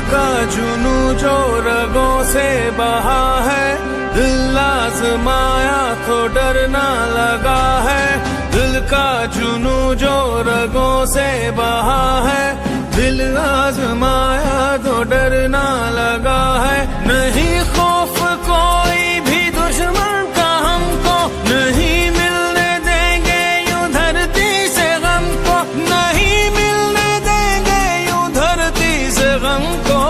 का जुनू जो रगों से बहा है, दिल आजमाया तो डरना लगा है। दिल का जुनू जो रगों से बहा है, दिल आजमाया तो डरना लगा है। नहीं खौफ कोई भी दुश्मन का हमको, नहीं मिलने देंगे यूं धरती से गम को, नहीं मिलने देंगे यूं धरती से गम को।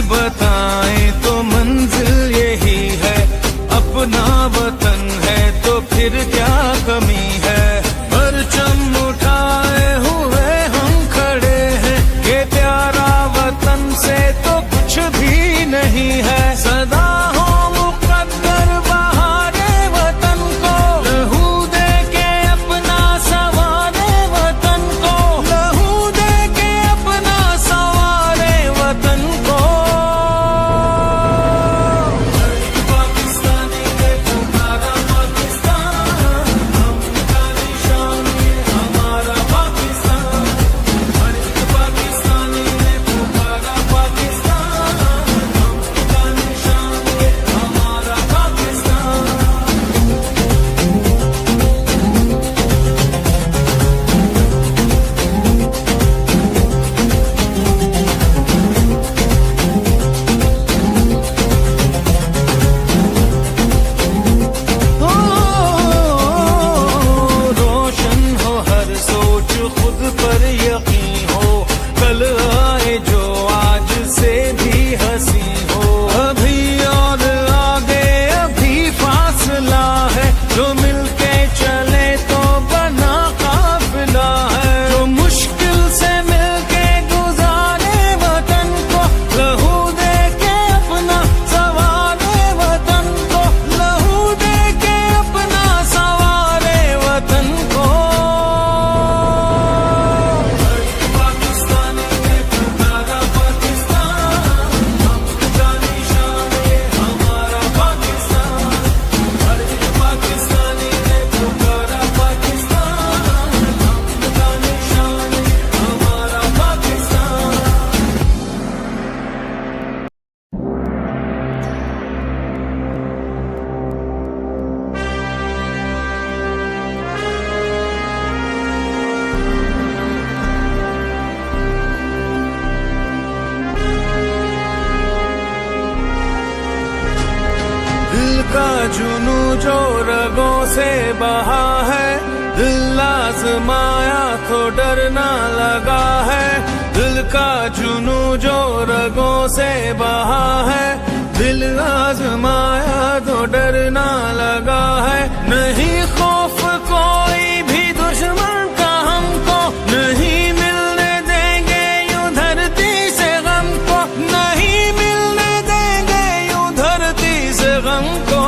बताएं तो मंजिल यही है, अपना वतन है तो फिर क्या कमी है। परचम उठाए हुए हम खड़े हैं, ये प्यारा वतन से तो कुछ भी नहीं है। सदा हो मुकद्दर बहारे वतन को, लहू दे के अपना सवारे वतन को, लहू दे के अपना सवारे वतन को। खुद पर यकीन हो, कल आए जो आज से भी हंसी हो। अभी और आगे अभी फासला है, जो मिलके चले तो बना काफिला है। जो मुश्किल से मिलके गुजारे वतन को, लहू दे के अपना सवारे वतन को, लहू दे के अपना सवारे वतन को। दिल का जुनू जो रगों से बहा है, दिल आजमाया तो डरना लगा है। दिल का जुनू जो रगों से बहा है, दिल आजमाया तो डरना लगा है। नहीं खौफ कोई भी दुश्मन का हमको, नहीं मिलने देंगे यूं धरती से गम को, नहीं मिलने देंगे यूं धरती से गम को।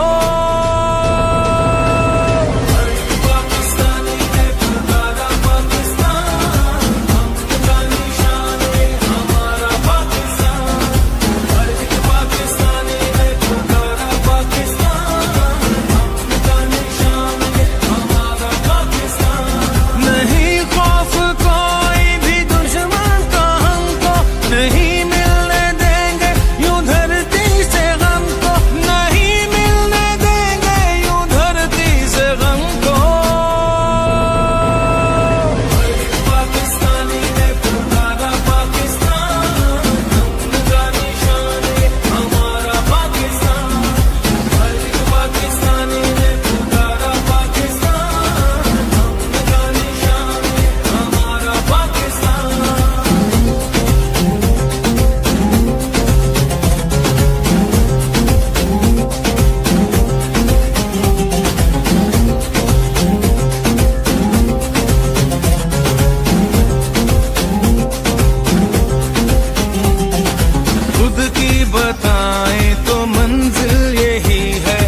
खुद की बताएं तो मंजिल यही है,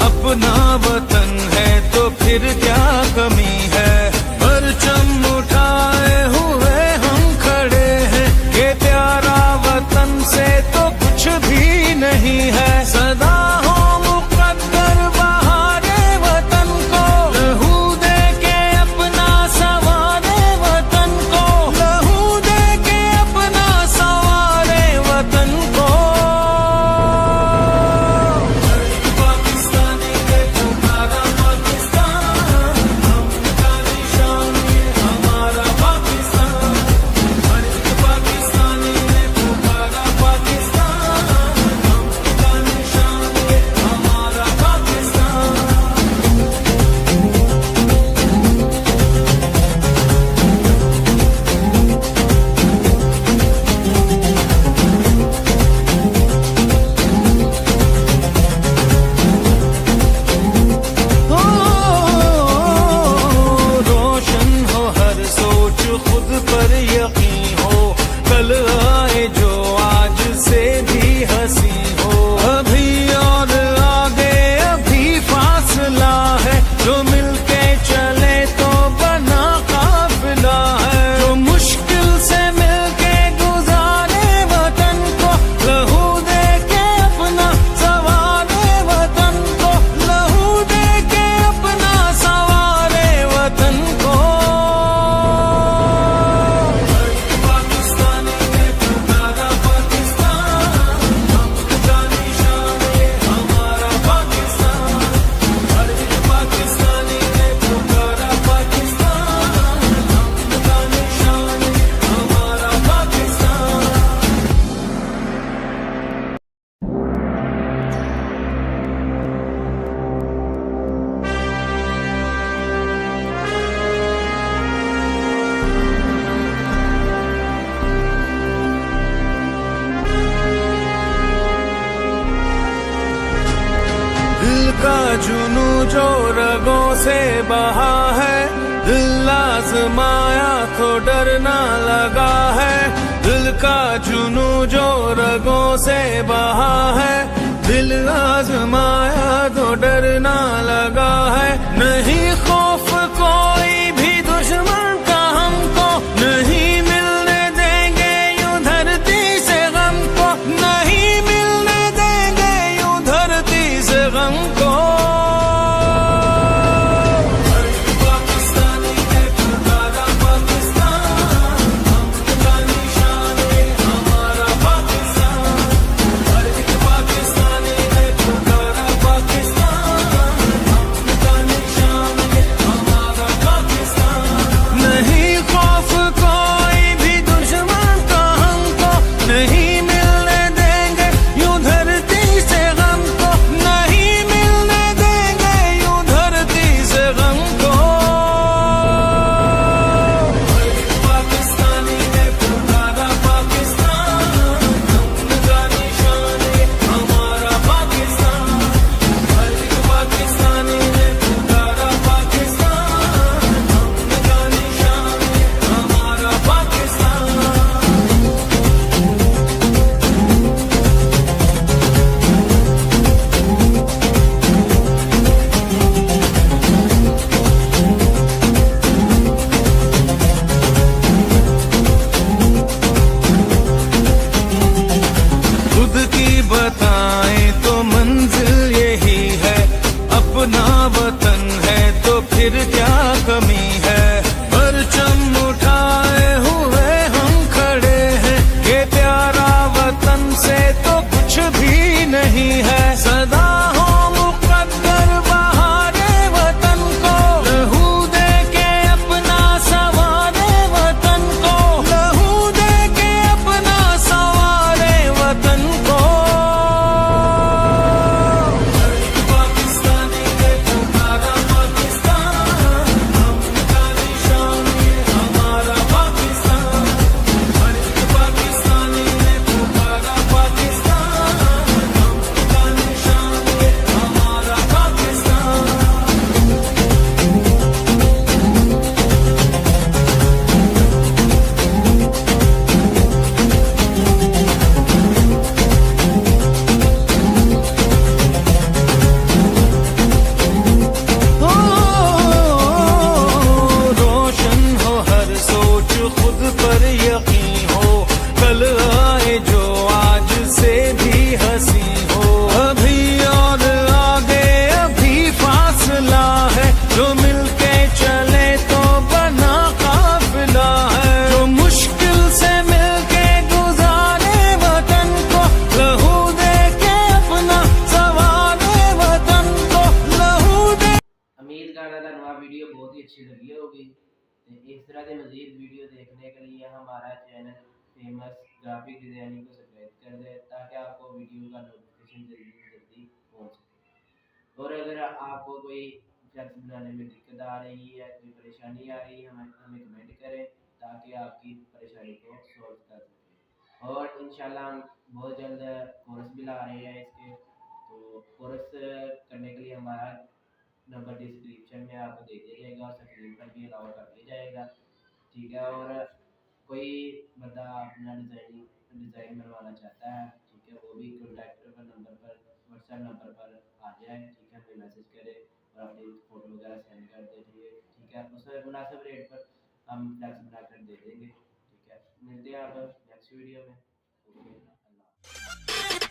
अपना वतन है तो फिर क्या कमी है। परचम उठाए हुए हम खड़े हैं, ये प्यारा वतन से तो कुछ भी नहीं है। सदा हो मुकद्दर बहारे वतन को, लहू दे के अपना सवारे वतन को, लहू दे के अपना सवारे वतन को। पाकिस्तानी के तुम्हारा पाकिस्तान, हमका निशान ये हमारा पाकिस्तान। पाकिस्तानी ने तुम्हारा पाकिस्तान, हमका निशान ये हमारा पाकिस्तान। रोशन हो हर सोच, खुद पर यकीन हो, कल आए जो आज से भी हंसी हो। अभी और आगे अभी फासला है, जो मिलके चले तो बना काफिला है। जो मुश्किल से मिलके गुजारे वतन को, लहू दे के अपना सवारे वतन को, लहू दे के अपना सवारे वतन को। पाकिस्तानी ने तुम्हारा पाकिस्तान, हमका निशान ये हमारा पाकिस्तान। पाकिस्तानी ने तुम्हारा पाकिस्तान, हमका निशान ये हमारा पाकिस्तान। दिल का जुनू जो रगों से बहा है, दिल आजमाया तो डरना लगा है। दिल का जुनू जो रगों से बहा है, दिल आजमाया तो डरना लगा है। नहीं खौफ कोई भी दुश्मन का हमको, नहीं मिलने देंगे यूं धरती से गम को, नहीं मिलने देंगे यूं धरती से गम को। पाकिस्तानी ने तुम्हारा पाकिस्तान, हमका निशान ये हमारा पाकिस्तान। पाकिस्तानी ने तुम्हारा पाकिस्तान, हमका निशान ये हमारा पाकिस्तान। नहीं खौफ कोई भी दुश्मन का हमको, नहीं मिलने देंगे यूं धरती से गम को, नहीं मिलने देंगे यूं धरती से गम को। पाकिस्तानी ने तुम्हारा पाकिस्तान, हमका निशान ये हमारा पाकिस्तान। पाकिस्तानी ने तुम्हारा पाकिस्तान, हमका निशान ये हमारा पाकिस्तान। खुद की बताएं तो मंजिल यही है, अपना वतन है तो फिर क्या कमी है। परचम उठाए हुए हम खड़े हैं, ये प्यारा वतन से तो कुछ भी नहीं है। सदा हो मुकद्दर बहारे वतन को, लहू दे के अपना सवारे वतन को, लहू दे के अपना सवारे वतन को। होगी। तो इस तरह के मज़ीद वीडियो देखने के लिए हमारा चैनल फेमस ग्राफिक डिज़ाइनिंग को सब्सक्राइब कर दें, ताकि आपको वीडियो का नोटिफिकेशन जल्दी से जल्दी पहुँच सके। और अगर आपको कोई फ्लैक्स बनाने में दिक्कत आ रही है, कोई परेशानी आ रही है, हमें कमेंट करें, ताकि आपकी परेशानी को सॉल्व कर सकें। और इंशाल्लाह हम बहुत जल्द कोर्स भी ला रहे हैं इसके। तो कोर्स करने के लिए हमारा नंबर डिस्क्रिप्शन में आपको दे दिया जाएगा और स्क्रीन पर भी अलाउ कर दिया जाएगा, ठीक है। और कोई बंदा अपना डिज़ाइन बनवाना चाहता है, ठीक है, वो भी कॉन्टैक्ट नंबर पर, व्हाट्सएप नंबर पर आ जाए, ठीक है, हमें मैसेज करे और अपनी फ़ोटो वगैरह सेंड कर दीजिए, ठीक है। उस मुनासिब रेट पर हम फ्लैक्स बनाकर दे देंगे, ठीक है। मिलते हैं आप नेक्स्ट वीडियो में। ओके, अल्लाह।